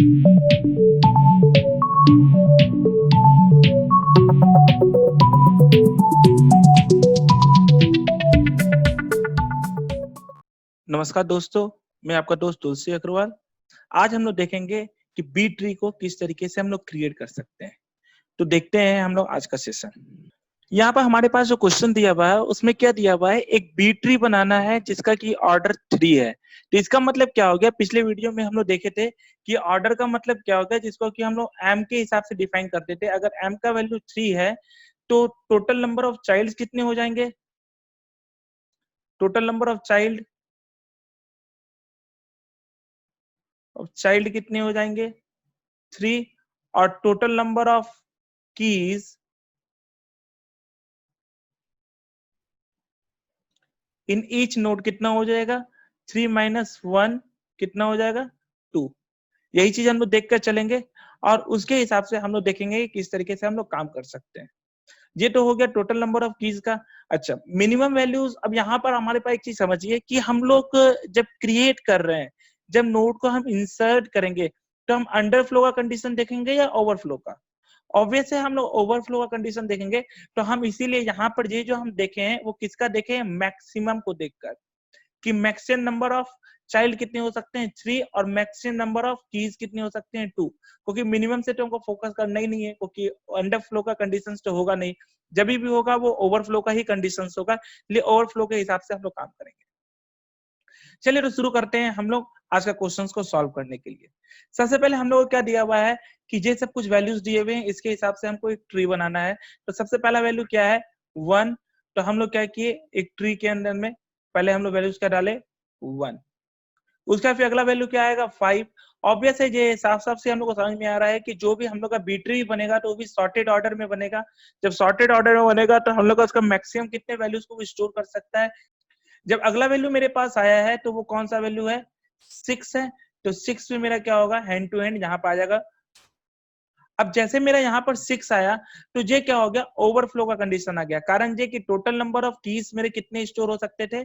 नमस्कार दोस्तों, मैं आपका दोस्त तुलसी अग्रवाल। आज हम लोग देखेंगे कि बी ट्री को किस तरीके से हम लोग क्रिएट कर सकते हैं। तो देखते हैं हम लोग आज का सेशन। यहाँ पर हमारे पास जो क्वेश्चन दिया हुआ है उसमें क्या दिया हुआ है, एक बी ट्री बनाना है जिसका कि ऑर्डर 3 है। तो इसका मतलब क्या हो गया, पिछले वीडियो में हम लोग देखे थे कि ऑर्डर का मतलब क्या होता है, जिसको कि हम लोग एम के हिसाब से डिफाइन करते थे। अगर एम का वैल्यू 3 है तो टोटल नंबर ऑफ चाइल्ड कितने हो जाएंगे, टोटल नंबर ऑफ चाइल्ड कितने हो जाएंगे 3, और total number of keys in each node कितना हो जाएगा, 3 माइनस 1 कितना हो जाएगा 2। यही चीज हम लोग देख कर चलेंगे और उसके हिसाब से हम लोग देखेंगे कि किस तरीके से हम लोग काम कर सकते हैं। ये तो हो गया टोटल नंबर ऑफ कीज का। अच्छा, मिनिमम वैल्यूज। अब यहाँ पर हमारे पास एक चीज समझिए कि हम लोग जब क्रिएट कर रहे हैं, जब नोड को हम इंसर्ट करेंगे, तो हम अंडरफ्लो का कंडीशन देखेंगे या ओवरफ्लो का। ऑब्वियस है हम लोग ओवरफ्लो का कंडीशन देखेंगे। तो हम इसीलिए यहाँ पर ये जो हम देखे हैं वो किसका देखे हैं, मैक्सिमम को देखकर, कि मैक्सिमम नंबर ऑफ चाइल्ड कितने हो सकते हैं 3 और मैक्सिमम नंबर ऑफ कीज कितने हो सकते हैं 2। क्योंकि मिनिमम से तो हमको फोकस करना ही नहीं है, क्योंकि अंडरफ्लो का कंडीशंस तो होगा नहीं। जब भी होगा वो ओवरफ्लो का ही कंडीशंस होगा, इसलिए ओवरफ्लो के हिसाब से हम लोग काम करेंगे। चलिए तो शुरू करते हैं हम लोग आज का क्वेश्चंस को सॉल्व करने के लिए। सबसे पहले हम लोग को क्या दिया हुआ है कि ये सब कुछ वैल्यूज दिए हुए हैं, इसके हिसाब से हमको एक ट्री बनाना है। तो सबसे पहला वैल्यू क्या है 1। तो हम लोग क्या किए, एक ट्री के अंदर में पहले हम लोग वैल्यूज क्या डाले 1। उसका फिर अगला वैल्यू क्या आएगा 5। ऑब्वियस है, ये साफ साफ से हम लोग को समझ में आ रहा है कि जो भी हम लोग का बी ट्री बनेगा तो वो भी सॉर्टेड ऑर्डर में बनेगा। जब सॉर्टेड ऑर्डर में बनेगा तो हम लोग का उसका मैक्सिमम कितने वैल्यूज को स्टोर कर सकता है। जब अगला वैल्यू मेरे पास आया है तो वो कौन सा वैल्यू है 6 है। तो 6 में मेरा क्या होगा, हैंड टू हैंड यहाँ पर आ जाएगा। अब जैसे मेरा यहाँ पर 6 आया तो ये क्या हो गया, ओवरफ्लो का कंडीशन आ गया। कारण ये कि टोटल नंबर ऑफ कीज मेरे कितने स्टोर हो सकते थे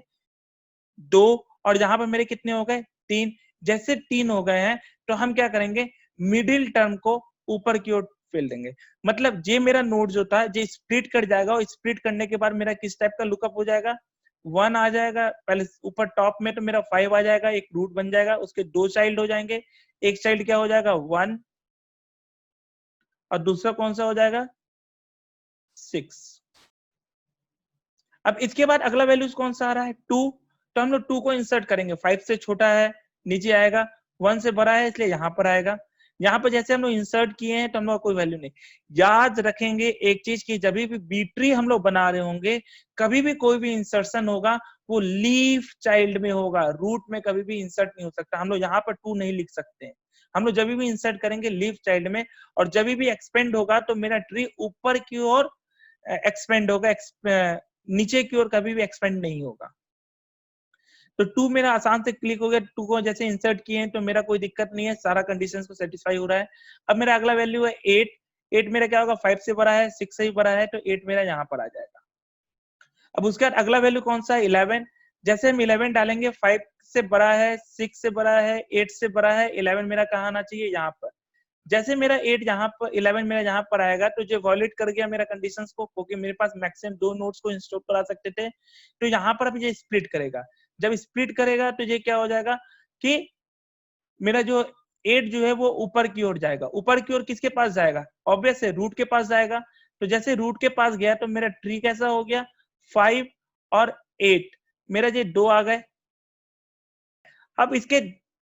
2, और यहाँ पर मेरे कितने हो गए 3। जैसे 3 हो गए हैं तो हम क्या करेंगे, मिडिल टर्म को ऊपर की ओर फेल देंगे। मतलब ये मेरा नोड जो था ये स्प्लिट कर जाएगा, और स्प्लिट करने के बाद मेरा किस टाइप का लुकअप हो जाएगा, 1 आ जाएगा। पहले ऊपर टॉप में तो मेरा 5 आ जाएगा, एक रूट बन जाएगा, उसके 2 चाइल्ड हो जाएंगे। एक चाइल्ड क्या हो जाएगा 1, और दूसरा कौन सा हो जाएगा 6। अब इसके बाद अगला वैल्यूज कौन सा आ रहा है 2। तो हम लोग 2 को इंसर्ट करेंगे, 5 से छोटा है नीचे आएगा, 1 से बड़ा है इसलिए यहाँ पर आएगा। यहाँ पर जैसे हम लोग इंसर्ट किए हैं तो हम लोग कोई वैल्यू नहीं। याद रखेंगे एक चीज की, जब भी बी ट्री हम लोग बना रहे होंगे, कभी भी कोई भी इंसर्शन होगा वो लीफ चाइल्ड में होगा, रूट में कभी भी इंसर्ट नहीं हो सकता। हम लोग यहाँ पर 2 नहीं लिख सकते हैं, हम लोग जब भी इंसर्ट करेंगे लीफ चाइल्ड में। और जब भी एक्सपेंड होगा तो मेरा ट्री ऊपर की ओर एक्सपेंड होगा, नीचे की ओर कभी भी एक्सपेंड नहीं होगा। तो 2 मेरा आसान से क्लिक हो गया, 2 को जैसे इंसर्ट किए हैं तो मेरा कोई दिक्कत नहीं है, सारा कंडीशंस को सेटिस्फाई हो रहा है। अब मेरा अगला वैल्यू है 8। 8 मेरा क्या होगा 5 से बड़ा है, 6 से ही बड़ा है, तो 8 मेरा यहाँ पर आ जाएगा। अब उसके बाद अगला वैल्यू कौन सा है 11। जैसे हम 11 डालेंगे, 5 से बड़ा है, 6 से बड़ा है, 8 से बड़ा है, 11 मेरा कहाँ आना चाहिए यहाँ पर। जैसे मेरा 8 यहाँ पर 11 मेरा यहाँ पर आएगा तो जो वॉलिड कर गया मेरा कंडीशंस को, क्योंकि मेरे पास मैक्सिमम 2 नोड्स को इंस्टॉल करा सकते थे। तो यहाँ पर अब ये स्प्लिट करेगा, जब स्प्लिट करेगा तो ये क्या हो जाएगा कि मेरा जो 8 जो है वो ऊपर की ओर जाएगा। ऊपर की ओर किसके पास जाएगा, ऑब्वियस है रूट के पास जाएगा। तो जैसे रूट के पास गया तो मेरा ट्री कैसा हो गया 5 और 8, मेरा ये 2 आ गए। अब इसके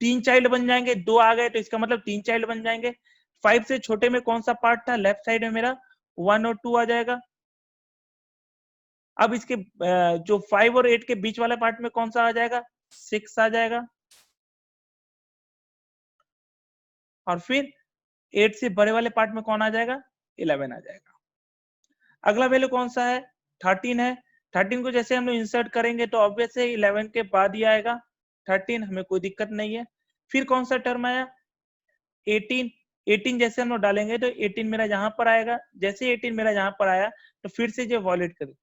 3 चाइल्ड बन जाएंगे, 2 आ गए तो इसका मतलब 3 चाइल्ड बन जाएंगे। 5 से छोटे में कौन सा पार्ट था, लेफ्ट साइड में मेरा 1 और 2 आ जाएगा। अब इसके जो 5 और 8 के बीच वाले पार्ट में कौन सा आ जाएगा 6 आ जाएगा। और फिर 8 से बड़े वाले पार्ट में कौन आ जाएगा 11 आ जाएगा। अगला वैल्यू कौन सा है 13 है। 13 को जैसे हम लोग इंसर्ट करेंगे तो ऑब्वियस है 11 के बाद ही आएगा 13, हमें कोई दिक्कत नहीं है। फिर कौन सा टर्म आया 18। 18 जैसे हम लोग डालेंगे तो 18 मेरा यहाँ पर आएगा। जैसे 18 मेरा यहाँ पर आया तो फिर से जो वॉलिड करें,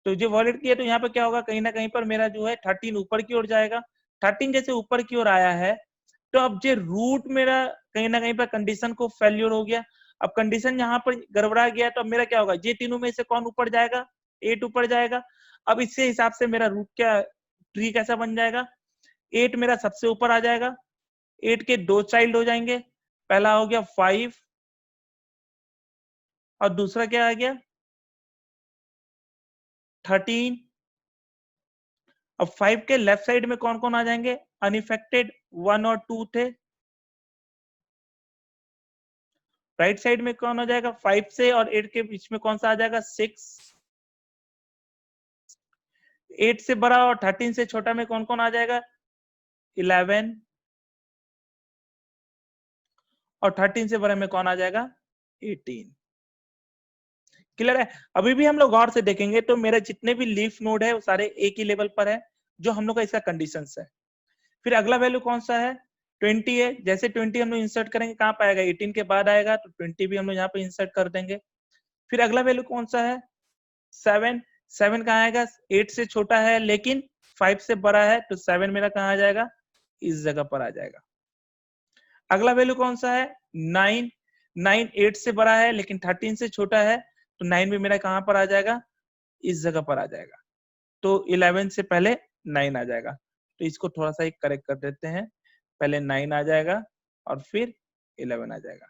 तो जो वॉलिड किया तो यहाँ पे क्या होगा, कहीं ना कहीं पर मेरा जो है 13 ऊपर की ओर जाएगा। 13 जैसे ऊपर की ओर आया है तो अब जो रूट मेरा कहीं ना कहीं पर कंडीशन को फेल्यूर हो गया। अब कंडीशन यहाँ पर गड़बड़ा गया तो अब मेरा क्या होगा, ये तीनों में से कौन ऊपर जाएगा, 8 ऊपर जाएगा। अब इससे हिसाब से मेरा रूट क्या ट्री कैसा बन जाएगा, 8 मेरा सबसे ऊपर आ जाएगा, 8 के 2 चाइल्ड हो जाएंगे, पहला हो गया 5 और दूसरा क्या आ गया 13। अब 5 के लेफ्ट साइड में कौन कौन आ जाएंगे, अनइफेक्टेड 1 और 2 थे। राइट साइड में कौन आ जाएगा, 5 से और 8 के बीच में कौन सा आ जाएगा, 6। 8 से बड़ा और 13 से छोटा में कौन कौन आ जाएगा, 11। और 13 से बड़े में कौन आ जाएगा, 18। क्लियर है। अभी भी हम लोग गौर से देखेंगे तो मेरे जितने भी लीफ नोड है वो सारे एक ही लेवल पर है, जो हम लोग का इसका कंडीशंस है। फिर अगला वैल्यू कौन सा है, 20 है। जैसे 20 हम लोग इंसर्ट करेंगे कहां पर आएगा, 18 के बाद आएगा, तो 20 भी हम लोग यहाँ पे इंसर्ट कर देंगे। फिर अगला वैल्यू कौन सा है, 7। 7 कहाँ आएगा, 8 से छोटा है लेकिन 5 से बड़ा है, तो 7 मेरा कहाँ आ जाएगा, इस जगह पर आ जाएगा। अगला वैल्यू कौन सा है, 9। 9 8 से बड़ा है लेकिन 13 से छोटा है, तो 9 भी मेरा कहां पर आ जाएगा, इस जगह पर आ जाएगा। तो 11 से पहले 9 आ जाएगा। तो इसको थोड़ा सा एक करेक्ट कर देते हैं, पहले 9 आ जाएगा और फिर 11 आ जाएगा।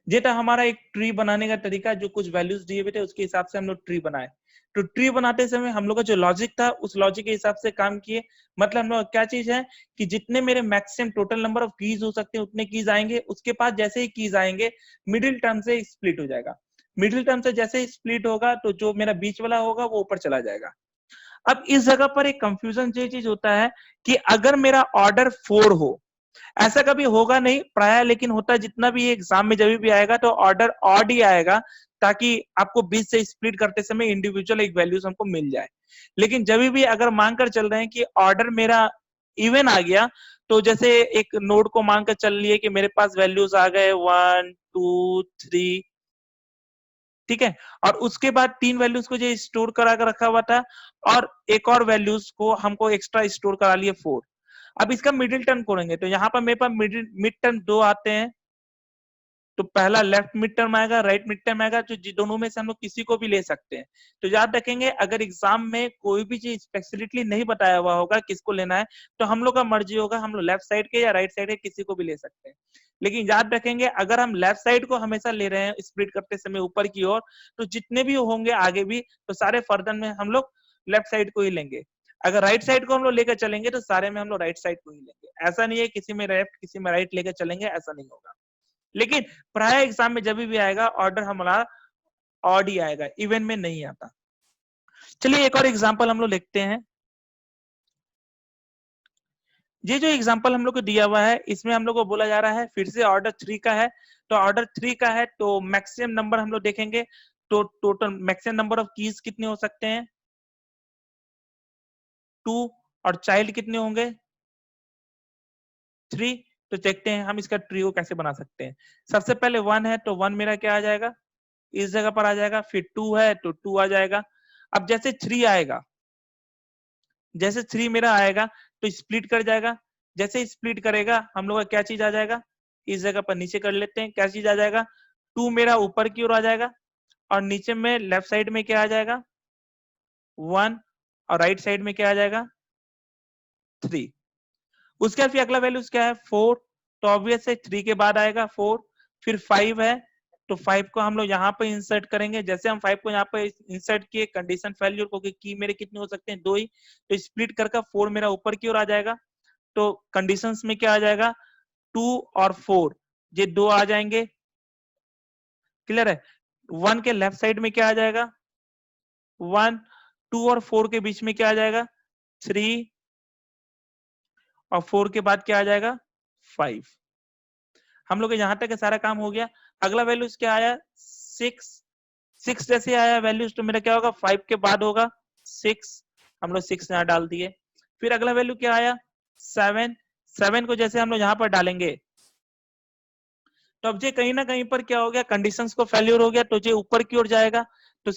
ये था हमारा एक ट्री बनाने का तरीका, जो कुछ वैल्यूज दिए हुए थे उसके हिसाब से हम लोग ट्री बनाए। तो ट्री बनाते समय हम लोग का जो लॉजिक था उस लॉजिक के हिसाब से काम किए। मतलब हम लोग क्या चीज है कि जितने मेरे maximum total number of keys हो सकते हैं उतने कीज आएंगे, उसके पास जैसे ही कीज आएंगे मिडिल टर्म से स्प्लिट हो जाएगा। मिडिल टर्म से जैसे ही स्प्लिट होगा तो जो मेरा बीच वाला होगा वो ऊपर चला जाएगा। अब इस जगह पर एक कंफ्यूजन ये चीज होता है कि अगर मेरा ऑर्डर 4 हो, ऐसा कभी होगा नहीं प्राय, लेकिन होता है जितना भी एग्जाम में जब भी आएगा तो ऑर्डर ऑड ही आएगा, ताकि आपको 20 से स्प्लिट करते समय इंडिविजुअल एक वैल्यूज हमको मिल जाए। लेकिन जब भी अगर मांगकर चल रहे हैं कि ऑर्डर मेरा इवन आ गया, तो जैसे एक नोड को मांगकर चल लिए कि मेरे पास वैल्यूज आ गए 1 2 3, ठीक है, और उसके बाद 3 वैल्यूज को जो स्टोर करा कर रखा हुआ था और एक और वैल्यूज को हमको एक्स्ट्रा स्टोर करा लिए 4। अब इसका मिडिल टर्म करेंगे तो यहाँ पर मेरे पास मिड टर्म 2 आते हैं। तो पहला लेफ्ट मिड टर्म आएगा, राइट मिड टर्म आएगा, तो दोनों में से हम लोग किसी को भी ले सकते हैं। तो याद रखेंगे अगर एग्जाम में कोई भी चीज स्पेसिफिकली नहीं बताया हुआ होगा किसको लेना है, तो हम लोग का मर्जी होगा, हम लोग लेफ्ट साइड के या राइट साइड के किसी को भी ले सकते हैं। लेकिन याद रखेंगे अगर हम लेफ्ट साइड को हमेशा ले रहे हैं स्प्लिट करते समय ऊपर की ओर, तो जितने भी होंगे आगे भी तो सारे फर्दर में हम लोग लेफ्ट साइड को ही लेंगे। अगर राइट साइड को हम लोग लेकर चलेंगे तो सारे में हम लोग राइट साइड को ही लेंगे। ऐसा नहीं है किसी में लेफ्ट किसी में राइट लेकर चलेंगे, ऐसा नहीं होगा। लेकिन प्राय एग्जाम में जब भी आएगा ऑर्डर हमारा ऑड ही आएगा, इवन में नहीं आता। चलिए एक और एग्जांपल हम लोग लिखते हैं। ये जो एग्जांपल हम लोग को दिया हुआ है इसमें हम लोग को बोला जा रहा है फिर से ऑर्डर 3 का है। तो ऑर्डर 3 का है तो मैक्सिमम नंबर हम लोग देखेंगे, तो total maximum number of keys कितने हो सकते हैं, 2, और चाइल्ड कितने होंगे, 3। तो देखते हैं हम इसका ट्री कैसे बना सकते हैं। सबसे पहले 1 है तो 1 मेरा क्या आ जाएगा, इस जगह पर आ जाएगा। फिर 2 है तो 2 आ जाएगा। अब जैसे 3 आएगा, जैसे 3 मेरा आएगा तो स्प्लिट कर जाएगा। जैसे स्प्लिट करेगा हम लोग का क्या चीज आ जाएगा, इस जगह पर नीचे कर लेते हैं, क्या चीज आ जाएगा, 2 मेरा ऊपर की ओर आ जाएगा और नीचे में लेफ्ट साइड में क्या आ जाएगा, 1, और राइट साइड में क्या आ जाएगा, 3। उसके बाद फिर अगला वैल्यू क्या है, 4। तो ऑब्वियस है 3 के बाद आएगा 4। फिर 5 है तो 5 को हम लोग यहाँ पे इंसर्ट करेंगे। जैसे हम 5 को यहाँ पे इंसर्ट किए कंडीशन फेल्यूर, क्योंकि की मेरे कितने हो सकते हैं, 2 ही, तो स्प्लिट करके 4 मेरा ऊपर की ओर आ जाएगा। तो कंडीशंस में क्या आ जाएगा, 2 और 4 ये 2 आ जाएंगे। क्लियर है। 1 के लेफ्ट साइड में क्या आ जाएगा, 1। 2 और 4 के बीच में क्या आ जाएगा, 3, और 4 के बाद क्या आ जाएगा, 5। हम लोग यहाँ तक सारा काम हो गया। अगला वैल्यूज क्या आया, 6। 6 जैसे आया वैल्यूज तो मेरा क्या होगा, 5 के बाद होगा 6। हम लोग 6 यहाँ डाल दिए। फिर अगला वैल्यू क्या आया, 7। 7 को जैसे हम लोग यहाँ पर डालेंगे तो अब ये कहीं ना कहीं पर क्या हो गया, कंडीशंस को फेल्यूर हो गया, तो ये ऊपर की ओर जाएगा। तो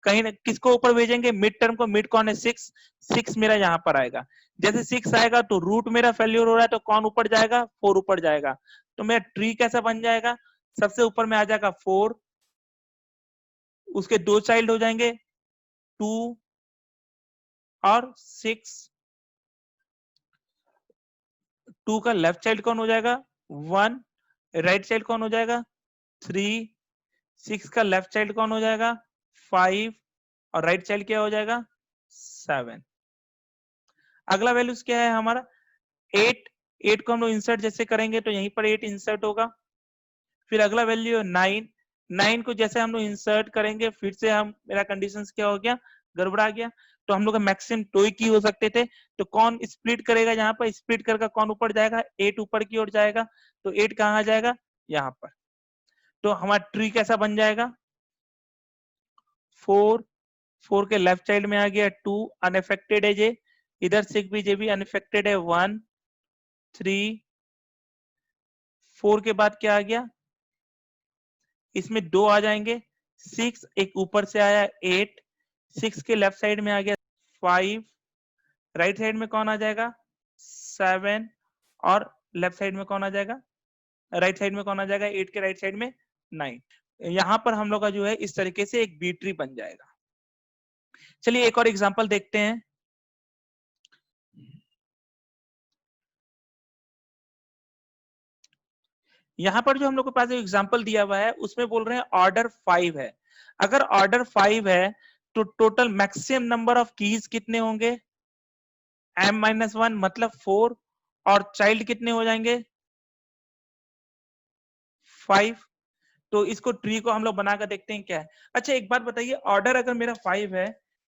कहीं ना किसको ऊपर भेजेंगे, मिड टर्म को। मिड कौन है, 6, 6 मेरा यहाँ पर आएगा। जैसे 6 आएगा तो रूट मेरा फेल्यूर हो रहा है, तो कौन ऊपर जाएगा, 4 ऊपर जाएगा। तो मेरा ट्री कैसा बन जाएगा, सबसे ऊपर में आ जाएगा 4, उसके 2 चाइल्ड हो जाएंगे 2 और 6। 2 का लेफ्ट चाइल्ड कौन हो जाएगा, 1, राइट चाइल्ड कौन हो जाएगा, 3, 6 का लेफ्ट चाइल्ड कौन हो जाएगा, 5, और राइट चाइल्ड क्या हो जाएगा, 7। अगला वैल्यूज क्या है हमारा, 8। 8 को हम लोग इंसर्ट जैसे करेंगे तो यहीं पर 8 इंसर्ट होगा। फिर अगला वैल्यू है 9। 9 को जैसे हम लोग इंसर्ट करेंगे, फिर से हम, मेरा कंडीशन क्या हो गया, गड़बड़ा गया। तो हम लोग का मैक्सिमम 2 की हो सकते थे, तो कौन स्प्लिट करेगा, यहाँ पर स्प्लिट करके कौन ऊपर जाएगा, 8 ऊपर की ओर जाएगा। तो 8 कहाँ आ जाएगा, यहाँ पर। तो हमारा ट्री कैसा बन जाएगा, 4, 4 के लेफ्ट साइड में आ गया 2, अनअफेक्टेड है जे, इधर से भी जे भी अनअफेक्टेड है 1, 3, 4 के बाद क्या आ गया, इसमें 2 आ जाएंगे, 6 एक ऊपर से आया 8, 6 के लेफ्ट साइड में आ गया 5, राइट साइड में कौन आ जाएगा, 7, और लेफ्ट साइड में कौन आ जाएगा, राइट साइड में कौन आ जाएगा, 8 के राइट साइड में 9। यहां पर हम लोग का जो है इस तरीके से एक बी ट्री बन जाएगा। चलिए एक और एग्जांपल देखते हैं। यहाँ पर जो हम लोग के पास एग्जांपल दिया हुआ है उसमें बोल रहे हैं ऑर्डर 5 है। अगर ऑर्डर 5 है तो total maximum number of keys कितने होंगे, m-1 मतलब 4, और चाइल्ड कितने हो जाएंगे, 5। तो इसको ट्री को हम लोग बनाकर देखते हैं क्या है। अच्छा एक बात बताइए, ऑर्डर अगर मेरा 5 है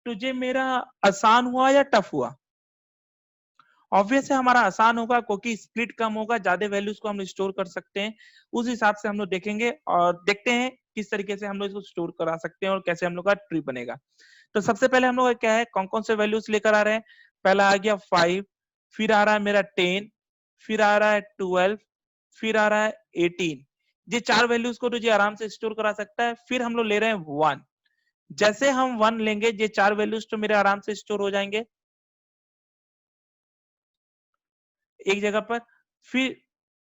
तो ये मेरा आसान हुआ या टफ हुआ, ऑब्वियस है हमारा आसान होगा, क्योंकि स्प्लिट कम होगा, ज्यादा वैल्यूज को हम लोग स्टोर कर सकते हैं। उस हिसाब से हम लोग देखेंगे और देखते हैं किस तरीके से हम लोग इसको स्टोर करा सकते हैं और कैसे हम लोग का ट्री बनेगा। तो सबसे पहले हम लोग क्या है, कौन कौन से वैल्यूज लेकर आ रहे हैं। पहला आ गया 5, फिर आ रहा है मेरा 10, फिर आ रहा है 12, फिर आ रहा है 18। ये 4 वैल्यूज को तो ये आराम से स्टोर करा सकता है। फिर हम लोग ले रहे हैं 1, जैसे हम 1 लेंगे ये 4 वैल्यूज तो मेरे आराम से स्टोर हो जाएंगे एक जगह पर। फिर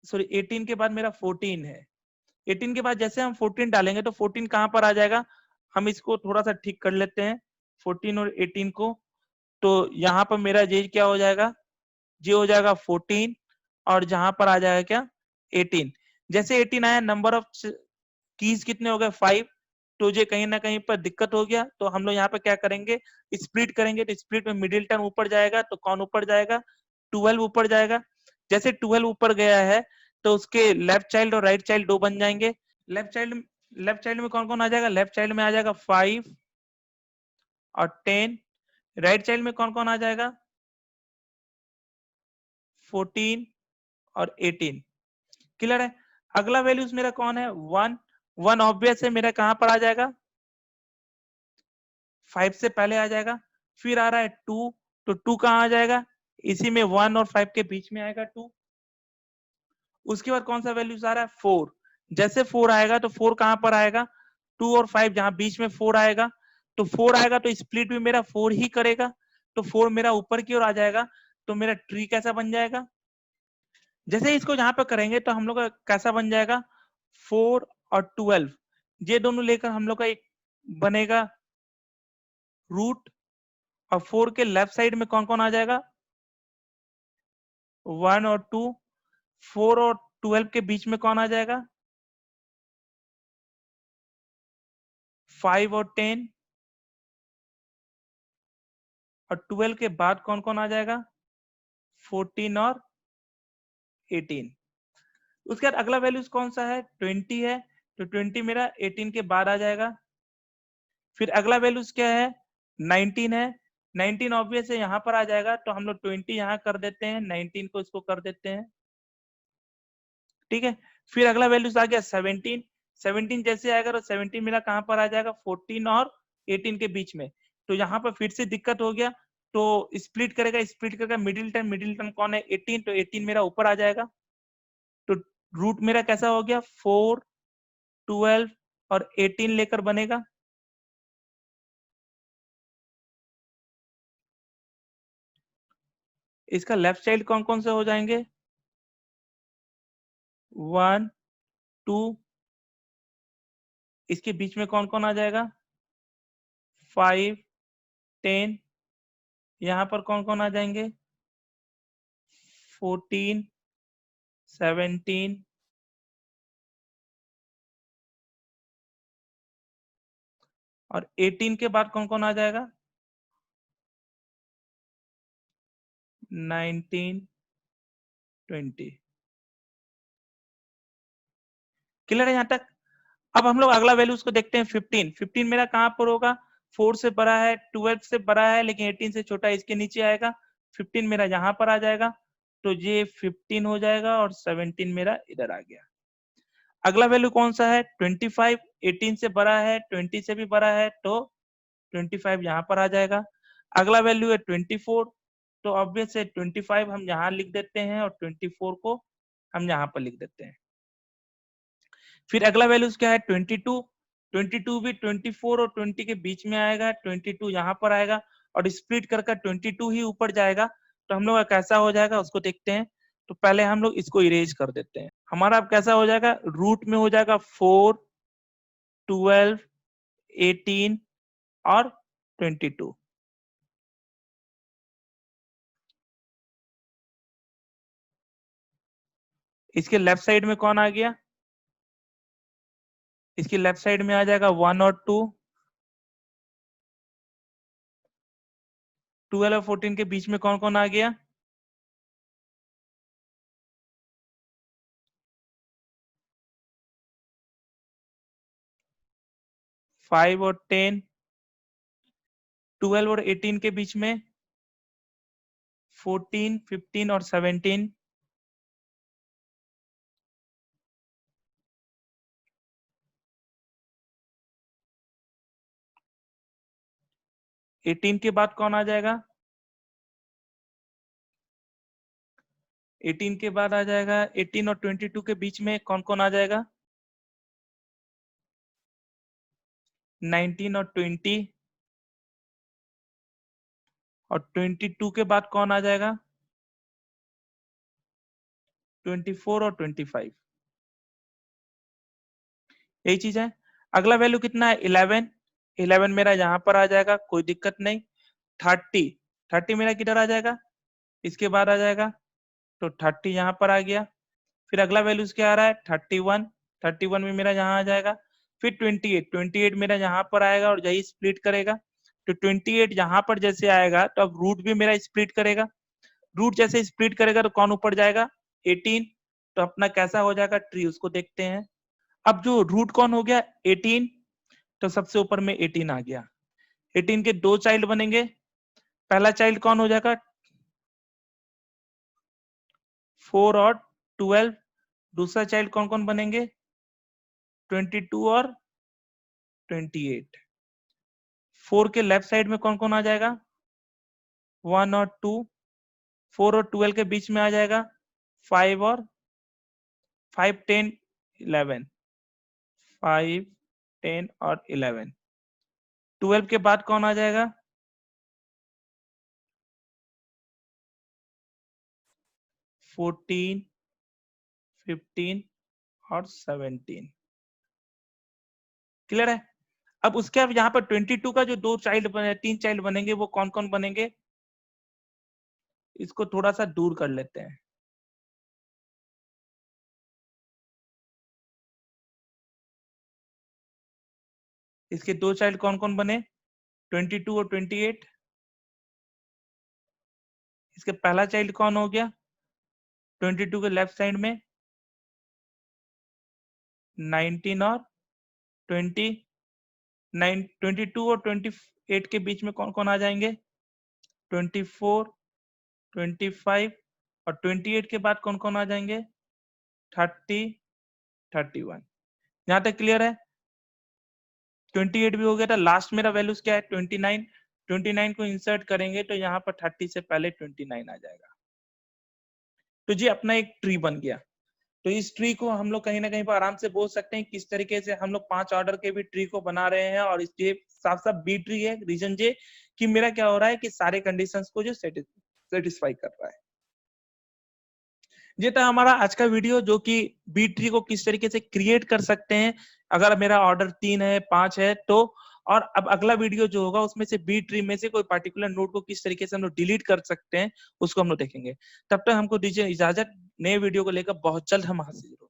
सॉरी 18 के बाद मेरा 14 है। 18 के बाद जैसे हम 14 डालेंगे तो 14 कहां पर आ जाएगा, हम इसको थोड़ा सा ठीक कर लेते हैं 14 और 18 को। तो यहाँ पर मेरा जे क्या हो जाएगा, जे हो जाएगा 14, और जहां पर आ जाएगा क्या, 18। जैसे 18 आया, नंबर ऑफ कीज कितने हो गए, 5। तो ये कहीं ना कहीं पर दिक्कत हो गया, तो हम लोग यहाँ पे क्या करेंगे, स्प्लिट करेंगे। तो स्प्लिट में मिडिल टर्म ऊपर जाएगा, तो कौन ऊपर जाएगा, 12 ऊपर जाएगा। जैसे 12 ऊपर गया है तो उसके लेफ्ट चाइल्ड और राइट चाइल्ड 2 बन जाएंगे। लेफ्ट चाइल्ड में कौन कौन आ जाएगा, लेफ्ट चाइल्ड में आ जाएगा 5 और 10। राइट चाइल्ड में कौन कौन आ जाएगा, 14 और 18। क्लियर है। अगला वैल्यूज मेरा कौन है, 1। 1 ऑब्वियस है मेरा कहां पर आ जाएगा, 5 से पहले आ जाएगा। फिर आ रहा है 2, तो 2 कहां आ जाएगा, इसी में 1 और 5 के बीच में आएगा 2। उसके बाद कौन सा वैल्यूज आ रहा है, 4। जैसे 4 आएगा तो 4 कहां पर आएगा, 2 और 5 जहां बीच में 4 आएगा। तो 4 आएगा तो स्प्लिट भी मेरा 4 ही करेगा, तो 4 मेरा ऊपर की ओर आ जाएगा। तो मेरा ट्री कैसा बन जाएगा, जैसे इसको यहाँ पे करेंगे तो हम लोग का कैसा बन जाएगा, 4 और 12, ये दोनों लेकर हम लोग का एक बनेगा रूट। और 4 के लेफ्ट साइड में कौन कौन आ जाएगा, 1 और 2। 4 और 12 के बीच में कौन आ जाएगा, 5 और 10। और 12 के बाद कौन कौन आ जाएगा, 14 और 18। उसके बाद अगला वैल्यूज कौन सा है, 20 है। तो 20 मेरा 18 के बाद आ जाएगा। फिर अगला वैल्यूज क्या है, 19 है। 19 ऑब्वियस है यहाँ पर आ जाएगा, तो हम लोग 20 यहाँ कर देते हैं, 19 को इसको कर देते हैं, ठीक है। फिर अगला वैल्यूज आ गया 17। 17 जैसे आएगा तो 17 मेरा कहाँ पर आ जाएगा, 14 और 18 के बीच में। तो यहाँ पर फिर से दिक्कत हो गया, तो स्प्लिट करेगा मिडिल टर्म कौन है, 18। तो 18 मेरा ऊपर आ जाएगा। तो रूट मेरा कैसा हो गया, 4, 12 और 18 लेकर बनेगा। इसका लेफ्ट साइड कौन कौन से हो जाएंगे? 1 2, इसके बीच में कौन कौन आ जाएगा? 5 10, यहाँ पर कौन कौन आ जाएंगे? 14 17, और 18 के बाद कौन कौन आ जाएगा? 19 20। क्लियर है यहाँ तक? अब हम लोग अगला वैल्यूज को देखते हैं। 15 15 मेरा कहाँ पर होगा? 4 से बड़ा है, 12 से बड़ा है, लेकिन 18 से छोटा है, इसके नीचे आएगा। 15 मेरा यहाँ पर आ जाएगा, तो ये 15 हो जाएगा, और 17 मेरा इधर आ गया। अगला वैल्यू कौन सा है? 25 18 से बड़ा है, 20 से भी बड़ा है, तो 25 यहाँ पर आ जाएगा। अगला वैल्यू है 24, तो ऑब्वियस है 25 हम यहाँ लिख देते हैं, और 24 को हम यहाँ पर लिख देते हैं। फिर अगला वैल्यूज क्या है? 22 22 भी 24 और 20 के बीच में आएगा। 22 यहाँ पर आएगा, और स्प्लिट कर 22 ही ऊपर जाएगा, तो हम लोग का कैसा हो जाएगा उसको देखते हैं। तो पहले हम लोग इसको इरेज कर देते हैं। हमारा अब कैसा हो जाएगा? रूट में हो जाएगा 4 12 18 और 22। इसके लेफ्ट साइड में कौन आ गया? इसकी लेफ्ट साइड में आ जाएगा 1 और 2। 12 और 14 के बीच में कौन कौन आ गया? 5 और 10। 12 और 18 के बीच में 14 15 और 17। 18 के बाद कौन आ जाएगा? 18 के बाद आ जाएगा 18 और 22 के बीच में कौन कौन आ जाएगा? 19 और 20, और 22 के बाद कौन आ जाएगा? 24 और 25। यही चीज है। अगला वैल्यू कितना है? 11। 11 मेरा यहाँ पर आ जाएगा, कोई दिक्कत नहीं। 30 30 मेरा किधर आ जाएगा? इसके बाद आ जाएगा, तो 30 यहाँ पर आ गया। फिर अगला वैल्यूज क्या आ रहा है? 31। 31 में मेरा यहाँ आ जाएगा। फिर 28 28 मेरा यहाँ पर आएगा, और यही स्प्लिट करेगा। तो 28 यहाँ पर जैसे आएगा, तो अब रूट भी मेरा स्प्लिट करेगा। रूट जैसे स्प्लिट करेगा, तो कौन ऊपर जाएगा? 18। तो अपना कैसा हो जाएगा ट्री, उसको देखते हैं। अब जो रूट कौन हो गया? 18, तो सबसे ऊपर में 18 आ गया। 18 के दो चाइल्ड बनेंगे। पहला चाइल्ड कौन हो जाएगा? 4 और 12। दूसरा चाइल्ड कौन कौन बनेंगे? 22 और 28। 4 के लेफ्ट साइड में कौन कौन आ जाएगा? 1 और 2। 4 और 12 के बीच में आ जाएगा 5 और 5 10 11। 5 10 और 11। 12 के बाद कौन आ जाएगा? 14 15 और 17। क्लियर है? अब उसके अब यहाँ पर 22 का जो दो चाइल्ड बने, तीन चाइल्ड बनेंगे, वो कौन कौन बनेंगे? इसको थोड़ा सा दूर कर लेते हैं। इसके दो चाइल्ड कौन कौन बने? 22 और 28। इसके पहला चाइल्ड कौन हो गया? 22 के लेफ्ट साइड में 19 और 20। 22 और 28 के बीच में कौन कौन आ जाएंगे? 24 25, और 28 के बाद कौन कौन आ जाएंगे? 30 31। यहाँ तक क्लियर है? 28 भी हो गया था। लास्ट मेरा वैल्यूज क्या है? 29। 29 को इंसर्ट करेंगे, तो यहाँ पर 30 से पहले 29 आ जाएगा। तो जी अपना एक ट्री बन गया। तो इस ट्री को हम लोग कहीं ना कहीं पर आराम से बोल सकते हैं किस तरीके से हम लोग 5 ऑर्डर के भी ट्री को बना रहे हैं, और ये साफ साफ बी ट्री है। रीजन ये कि मेरा क्या हो रहा है कि सारे कंडीशंस को जो सेटिस्फाई कर रहा है। ये था हमारा आज का वीडियो, जो कि बी ट्री को किस तरीके से क्रिएट कर सकते हैं अगर मेरा ऑर्डर 3 है 5 है तो। और अब अगला वीडियो जो होगा उसमें से बी ट्री में से कोई पार्टिकुलर नोड को किस तरीके से हम लोग डिलीट कर सकते हैं उसको हम लोग देखेंगे। तब तक हमको दीजिए इजाजत, नए वीडियो को लेकर बहुत जल्द हम हाजिर होंगे।